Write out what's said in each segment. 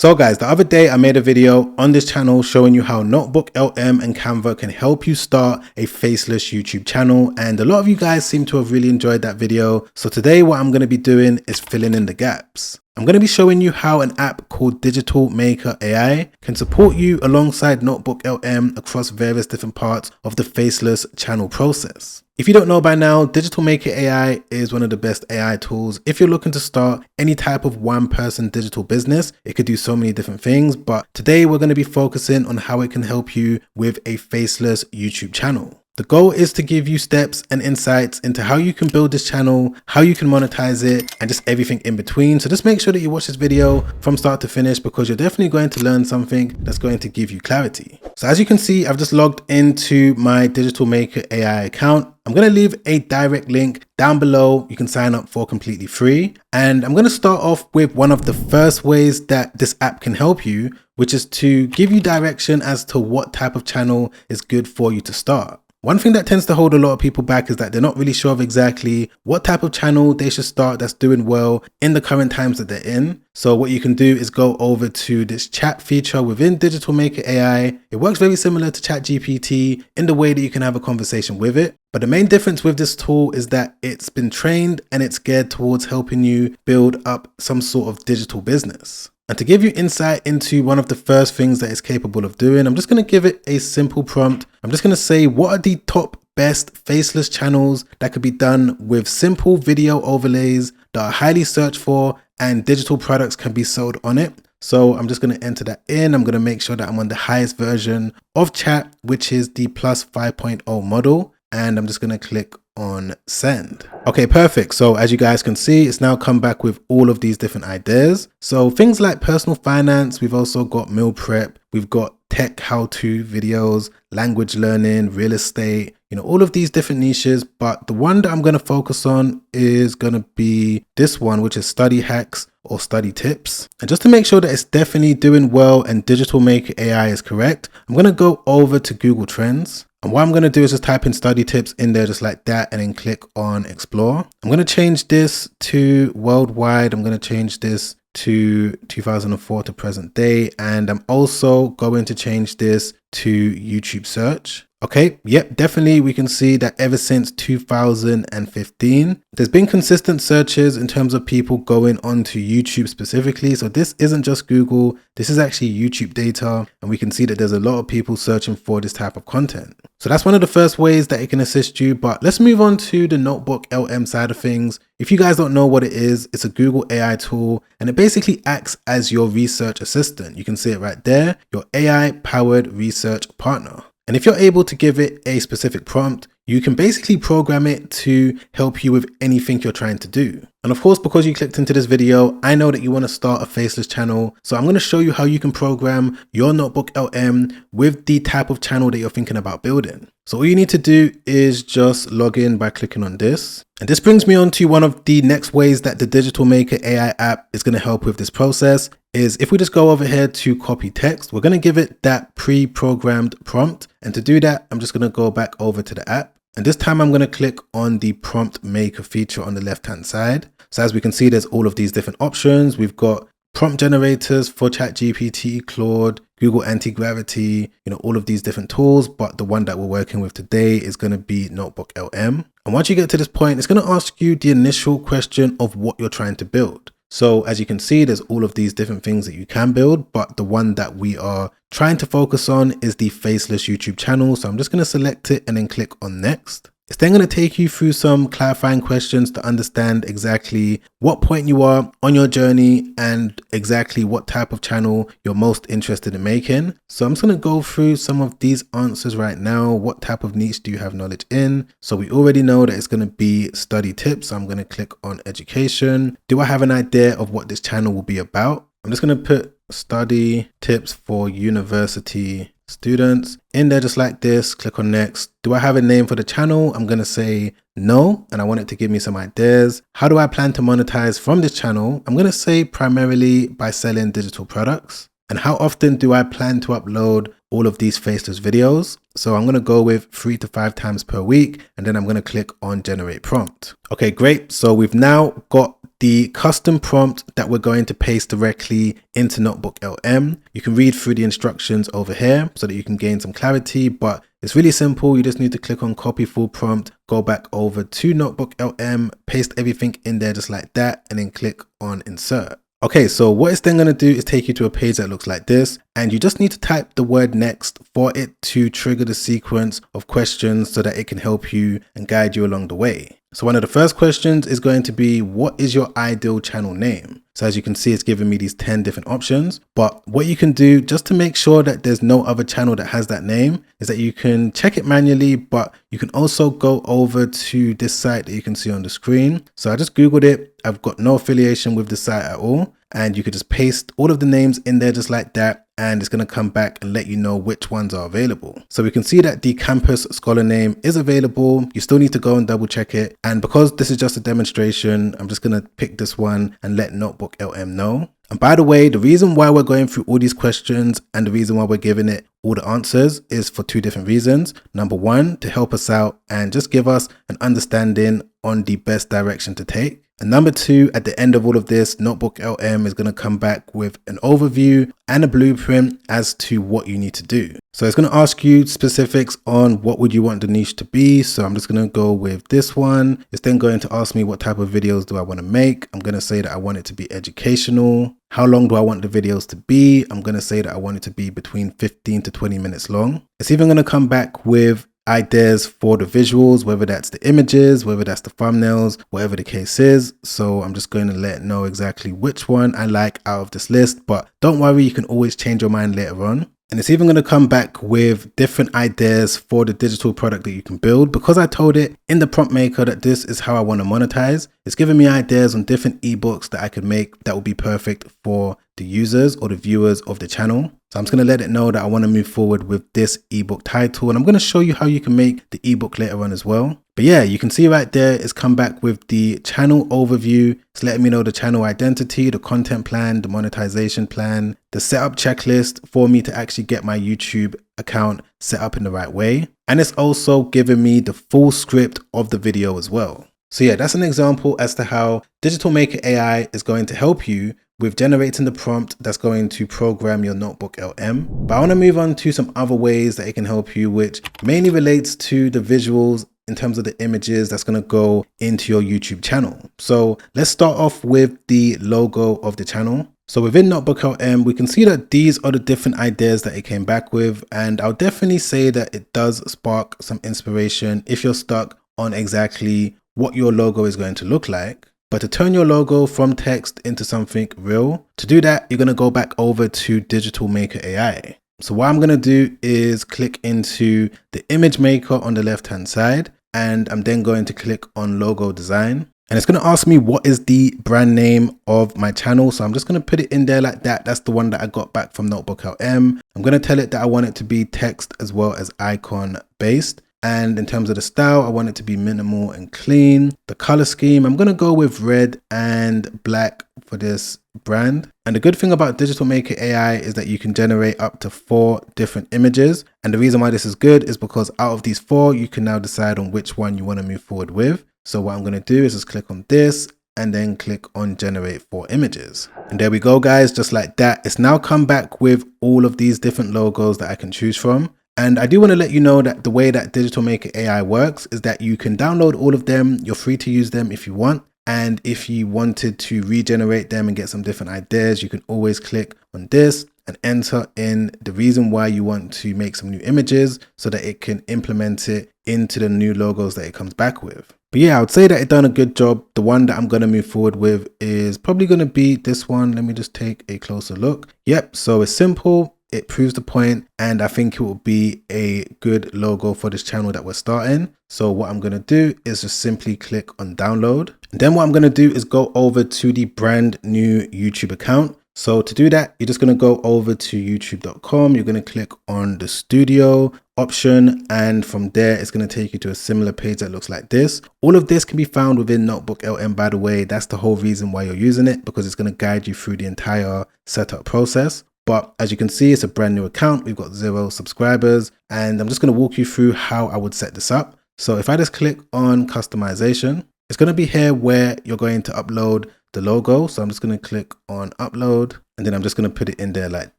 So guys, the other day I made a video on this channel showing you how NotebookLM and Canva can help you start a faceless YouTube channel, and a lot of you guys seem to have really enjoyed that video. So today what I'm going to be doing is filling in the gaps. I'm going to be showing you how an app called Digital Maker AI can support you alongside NotebookLM across various different parts of the faceless channel process. If you don't know by now, Digital Maker AI is one of the best AI tools if you're looking to start any type of one-person digital business. It could do so many different things, but today we're going to be focusing on how it can help you with a faceless YouTube channel. The goal is to give you steps and insights into how you can build this channel, how you can monetize it, and just everything in between. So just make sure that you watch this video from start to finish, because you're definitely going to learn something that's going to give you clarity. So as you can see, I've just logged into my Digital Maker AI account. I'm going to leave a direct link down below. You can sign up for completely free. And I'm going to start off with one of the first ways that this app can help you, which is to give you direction as to what type of channel is good for you to start. One thing that tends to hold a lot of people back is that they're not really sure of exactly what type of channel they should start that's doing well in the current times that they're in. So what you can do is go over to this chat feature within Digital Maker AI. It works very similar to ChatGPT in the way that you can have a conversation with it. But the main difference with this tool is that it's been trained and it's geared towards helping you build up some sort of digital business. And to give you insight into one of the first things that it's capable of doing, I'm just going to give it a simple prompt. I'm just going to say, what are the top best faceless channels that could be done with simple video overlays that are highly searched for and digital products can be sold on it? So I'm just going to enter that in. I'm going to make sure that I'm on the highest version of chat, which is the plus 5.0 model. And I'm just going to click on send. Okay, perfect. So as you guys can see, it's now come back with all of these different ideas. So things like personal finance, we've also got meal prep, we've got tech how-to videos, language learning, real estate, all of these different niches. But the one that I'm going to focus on is going to be this one, which is study hacks or study tips. And just to make sure that it's definitely doing well and Digital Maker AI is correct, I'm going to go over to Google Trends. And what I'm going to do is just type in study tips in there just like that and then click on explore. I'm going to change this to worldwide. I'm going to change this to 2004 to present day. And I'm also going to change this to YouTube search. Okay, yep, definitely we can see that ever since 2015, there's been consistent searches in terms of people going onto YouTube specifically. So this isn't just Google, this is actually YouTube data. And we can see that there's a lot of people searching for this type of content. So that's one of the first ways that it can assist you. But let's move on to the NotebookLM side of things. If you guys don't know what it is, it's a Google AI tool, and it basically acts as your research assistant. You can see it right there, your AI powered research partner. And if you're able to give it a specific prompt, you can basically program it to help you with anything you're trying to do. And of course, because you clicked into this video, I know that you want to start a faceless channel. So I'm going to show you how you can program your NotebookLM with the type of channel that you're thinking about building. So all you need to do is just log in by clicking on this. And this brings me on to one of the next ways that the Digital Maker AI app is going to help with this process. Is if we just go over here to copy text, we're going to give it that pre-programmed prompt. And to do that, I'm just going to go back over to the app. And this time I'm going to click on the prompt maker feature on the left-hand side. So as we can see, there's all of these different options. We've got prompt generators for ChatGPT, Claude, Google Anti-Gravity, all of these different tools. But the one that we're working with today is going to be NotebookLM. And once you get to this point, it's going to ask you the initial question of what you're trying to build. So as you can see, there's all of these different things that you can build, but the one that we are trying to focus on is the faceless YouTube channel. So I'm just going to select it and then click on next. It's then going to take you through some clarifying questions to understand exactly what point you are on your journey and exactly what type of channel you're most interested in making. So I'm just going to go through some of these answers right now. What type of niche do you have knowledge in? So we already know that it's going to be study tips. So I'm going to click on education. Do I have an idea of what this channel will be about? I'm just going to put study tips for university students in there just like this. Click on next. Do I have a name for the channel? I'm going to say no, and I want it to give me some ideas. How do I plan to monetize from this channel? I'm going to say primarily by selling digital products. And how often do I plan to upload all of these faceless videos? So I'm going to go with 3 to 5 times per week, and then I'm going to click on generate prompt. Okay, great. So we've now got the custom prompt that we're going to paste directly into NotebookLM. You can read through the instructions over here so that you can gain some clarity, but it's really simple. You just need to click on copy full prompt, go back over to NotebookLM, paste everything in there just like that, and then click on insert. Okay, so what it's then going to do is take you to a page that looks like this, and you just need to type the word next for it to trigger the sequence of questions so that it can help you and guide you along the way. So one of the first questions is going to be, what is your ideal channel name? So as you can see, it's giving me these 10 different options, but what you can do just to make sure that there's no other channel that has that name is that you can check it manually, but you can also go over to this site that you can see on the screen. So I just Googled it. I've got no affiliation with the site at all. And you could just paste all of the names in there just like that, and it's going to come back and let you know which ones are available. So we can see that the campus scholar name is available. You still need to go and double check it. And because this is just a demonstration, I'm just going to pick this one and let NotebookLM know. And by the way, the reason why we're going through all these questions and the reason why we're giving it all the answers is for two different reasons. Number one, to help us out and just give us an understanding on the best direction to take. And number two, at the end of all of this, NotebookLM is going to come back with an overview and a blueprint as to what you need to do. So it's going to ask you specifics on what would you want the niche to be. So I'm just going to go with this one. It's then going to ask me what type of videos do I want to make. I'm going to say that I want it to be educational. How long do I want the videos to be? I'm going to say that I want it to be between 15 to 20 minutes long. It's even going to come back with ideas for the visuals, whether that's the images, whether that's the thumbnails, whatever the case is. So I'm just going to let it know exactly which one I like out of this list, but don't worry, you can always change your mind later on. And it's even going to come back with different ideas for the digital product that you can build. Because I told it in the prompt maker that this is how I want to monetize, it's giving me ideas on different ebooks that I could make that will be perfect for the users or the viewers of the channel. So I'm just going to let it know that I want to move forward with this ebook title, and I'm going to show you how you can make the ebook later on as well. But yeah, you can see right there, it's come back with the channel overview. It's letting me know the channel identity, the content plan, the monetization plan, the setup checklist for me to actually get my YouTube account set up in the right way. And it's also giving me the full script of the video as well. So yeah, that's an example as to how Digital Maker AI is going to help you with generating the prompt that's going to program your NotebookLM. But I want to move on to some other ways that it can help you, which mainly relates to the visuals in terms of the images that's going to go into your YouTube channel. So let's start off with the logo of the channel. So within NotebookLM, we can see that these are the different ideas that it came back with. And I'll definitely say that it does spark some inspiration if you're stuck on exactly what your logo is going to look like. But to turn your logo from text into something real, to do that, you're going to go back over to Digital Maker AI. So what I'm going to do is click into the image maker on the left hand side, and I'm then going to click on logo design. And it's going to ask me what is the brand name of my channel. So I'm just going to put it in there like that. That's the one that I got back from NotebookLM. I'm going to tell it that I want it to be text as well as icon based. And in terms of the style, I want it to be minimal and clean. The color scheme, I'm going to go with red and black for this brand. And the good thing about Digital Maker AI is that you can generate up to 4 different images. And the reason why this is good is because out of these 4, you can now decide on which one you want to move forward with. So what I'm going to do is just click on this and then click on generate 4 images. And there we go, guys, just like that. It's now come back with all of these different logos that I can choose from. And I do want to let you know that the way that Digital Maker AI works is that you can download all of them. You're free to use them if you want. And if you wanted to regenerate them and get some different ideas, you can always click on this and enter in the reason why you want to make some new images so that it can implement it into the new logos that it comes back with. But yeah, I would say that it done a good job. The one that I'm going to move forward with is probably going to be this one. Let me just take a closer look. Yep, so it's simple. It proves the point, and I think it will be a good logo for this channel that we're starting. So what I'm going to do is just simply click on download. And then what I'm going to do is go over to the brand new YouTube account. So to do that, you're just going to go over to youtube.com. You're going to click on the studio option, and from there it's going to take you to a similar page that looks like this. All of this can be found within NotebookLM, by the way. That's the whole reason why you're using it, because it's going to guide you through the entire setup process. But as you can see, it's a brand new account. We've got 0 subscribers, and I'm just going to walk you through how I would set this up. So if I just click on customization, It's going to be here where you're going to upload the logo. So I'm just going to click on upload, and then I'm just going to put it in there like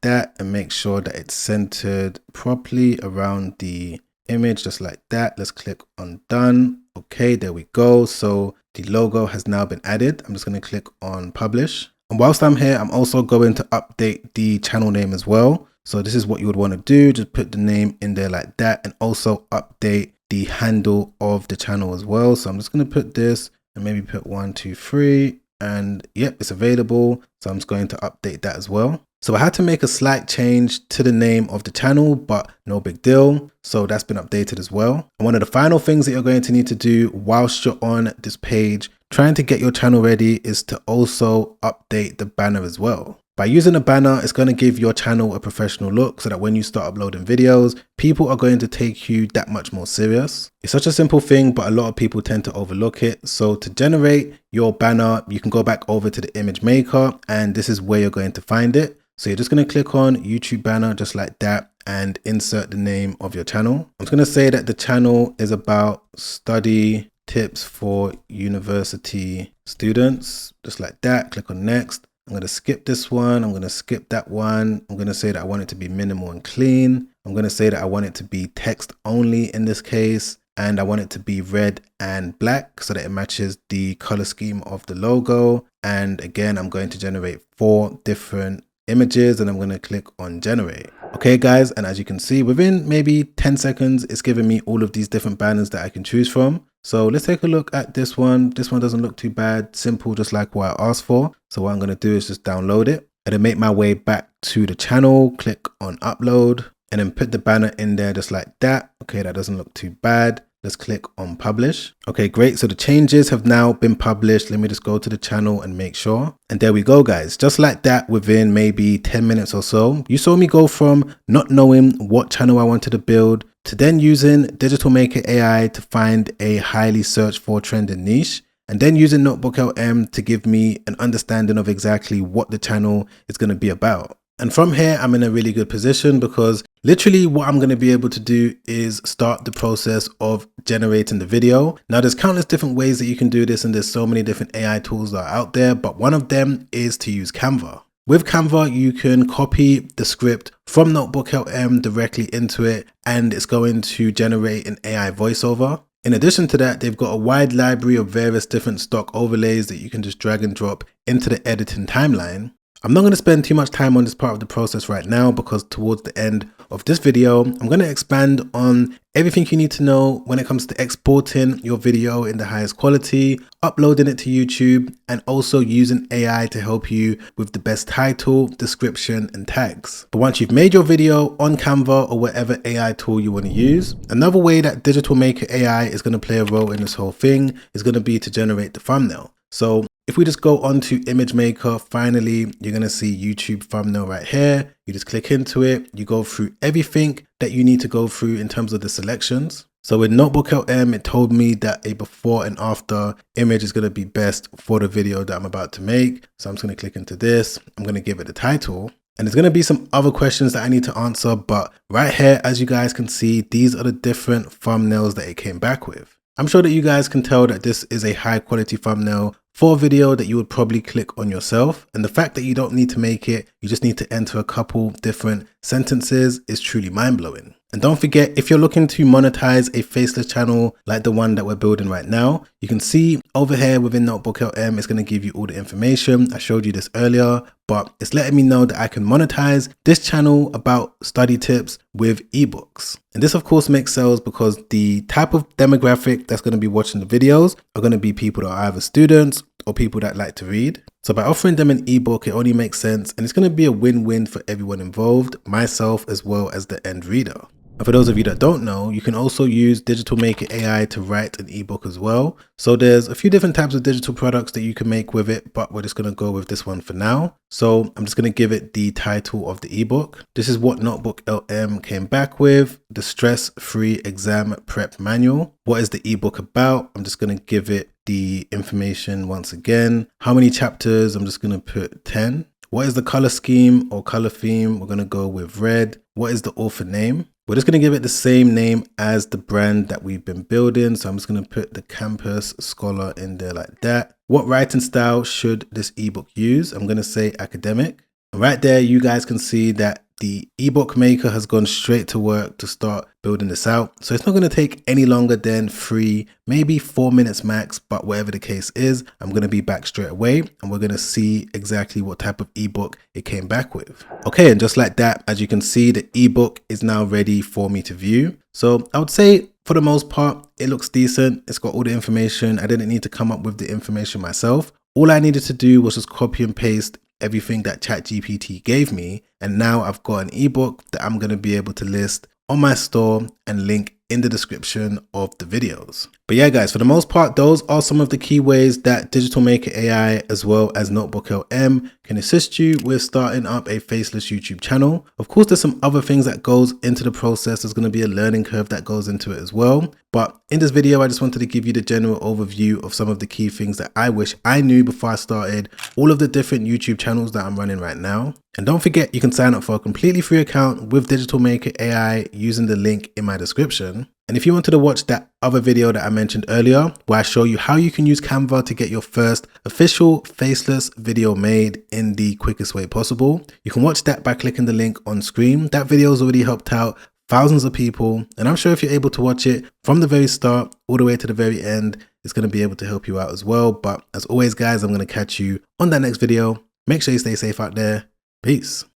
that and make sure that it's centered properly around the image, just like that. Let's click on done. Okay, there we go. So the logo has now been added. I'm just going to click on publish. And whilst I'm here, I'm also going to update the channel name as well. So this is what you would want to do. Just put the name in there like that, and also update the handle of the channel as well. So I'm just going to put this and maybe put 1, 2, 3, and yep, it's available. So I'm just going to update that as well. So I had to make a slight change to the name of the channel, but no big deal. So that's been updated as well. And one of the final things that you're going to need to do whilst you're on this page, trying to get your channel ready, is to also update the banner as well. By using a banner, it's going to give your channel a professional look so that when you start uploading videos, people are going to take you that much more serious. It's such a simple thing, but a lot of people tend to overlook it. So to generate your banner, you can go back over to the image maker, and this is where you're going to find it. So you're just going to click on YouTube banner just like that and insert the name of your channel. I'm just going to say that the channel is about study tips for university students, just like that. Click on next. I'm going to skip this one. I'm going to skip that one. I'm going to say that I want it to be minimal and clean. I'm going to say that I want it to be text only in this case. And I want it to be red and black so that it matches the color scheme of the logo. And again, I'm going to generate 4 different images, and I'm going to click on generate. Okay guys, and as you can see, within maybe 10 seconds, it's giving me all of these different banners that I can choose from. So let's take a look at this one. This one doesn't look too bad, simple, just like what I asked for. So what I'm going to do is just download it and then make my way back to the channel, click on upload, and then put the banner in there just like that. Okay, that doesn't look too bad. Let's click on publish. Okay, great. So the changes have now been published. Let me just go to the channel and make sure. And there we go, guys. Just like that, within maybe 10 minutes or so, you saw me go from not knowing what channel I wanted to build to then using Digital Maker AI to find a highly searched for trending niche, and then using NotebookLM to give me an understanding of exactly what the channel is going to be about. And from here, I'm in a really good position because literally what I'm going to be able to do is start the process of generating the video. Now, there's countless different ways that you can do this, and there's so many different AI tools that are out there, but one of them is to use Canva. With Canva, you can copy the script from NotebookLM directly into it, and it's going to generate an AI voiceover. In addition to that, they've got a wide library of various different stock overlays that you can just drag and drop into the editing timeline. I'm not going to spend too much time on this part of the process right now because towards the end of this video, I'm going to expand on everything you need to know when it comes to exporting your video in the highest quality, uploading it to YouTube, and also using AI to help you with the best title, description, and tags. But once you've made your video on Canva or whatever AI tool you want to use, another way that Digital Maker AI is going to play a role in this whole thing is going to be to generate the thumbnail. So if we just go on to Image Maker, finally, you're going to see YouTube thumbnail right here. You just click into it. You go through everything that you need to go through in terms of the selections. So in NotebookLM, it told me that a before and after image is going to be best for the video that I'm about to make. So I'm just going to click into this. I'm going to give it the title. And there's going to be some other questions that I need to answer. But right here, as you guys can see, these are the different thumbnails that it came back with. I'm sure that you guys can tell that this is a high quality thumbnail for a video that you would probably click on yourself. And the fact that you don't need to make it, you just need to enter a couple different sentences is truly mind-blowing. And don't forget, if you're looking to monetize a faceless channel like the one that we're building right now, you can see over here within NotebookLM, it's going to give you all the information. I showed you this earlier, but it's letting me know that I can monetize this channel about study tips with ebooks. And this of course makes sales because the type of demographic that's going to be watching the videos are going to be people that are either students or people that like to read. So by offering them an ebook, it only makes sense, and it's going to be a win-win for everyone involved, myself as well as the end reader. And for those of you that don't know, you can also use Digital Maker AI to write an ebook as well. So there's a few different types of digital products that you can make with it, but we're just going to go with this one for now. So I'm just going to give it the title of the ebook. This is what NotebookLM came back with: the stress-free exam prep manual. What is the ebook about? I'm just going to give it the information once again. How many chapters? I'm just going to put 10. What is the color scheme or color theme? We're going to go with red. What is the author name? We're just going to give it the same name as the brand that we've been building. So I'm just going to put the Campus Scholar in there like that. What writing style should this ebook use? I'm going to say academic. Right there, you guys can see that the ebook maker has gone straight to work to start building this out. So it's not going to take any longer than 3, maybe 4 minutes max, but whatever the case is, I'm going to be back straight away and we're going to see exactly what type of ebook it came back with. Okay, and just like that, as you can see, the ebook is now ready for me to view. So I would say for the most part, it looks decent. It's got all the information. I didn't need to come up with the information myself. All I needed to do was just copy and paste everything that ChatGPT gave me, and now I've got an ebook that I'm going to be able to list on my store and link in the description of the videos. But yeah guys, for the most part, those are some of the key ways that Digital Maker AI as well as NotebookLM can assist you with starting up a faceless YouTube channel. Of course, there's some other things that goes into the process. There's going to be a learning curve that goes into it as well. But in this video, I just wanted to give you the general overview of some of the key things that I wish I knew before I started all of the different YouTube channels that I'm running right now. And don't forget, you can sign up for a completely free account with Digital Maker AI using the link in my description. And if you wanted to watch that other video that I mentioned earlier, where I show you how you can use Canva to get your first official faceless video made in the quickest way possible, you can watch that by clicking the link on screen. That video has already helped out thousands of people, and I'm sure if you're able to watch it from the very start all the way to the very end, it's going to be able to help you out as well. But as always guys, I'm going to catch you on that next video. Make sure you stay safe out there. Peace.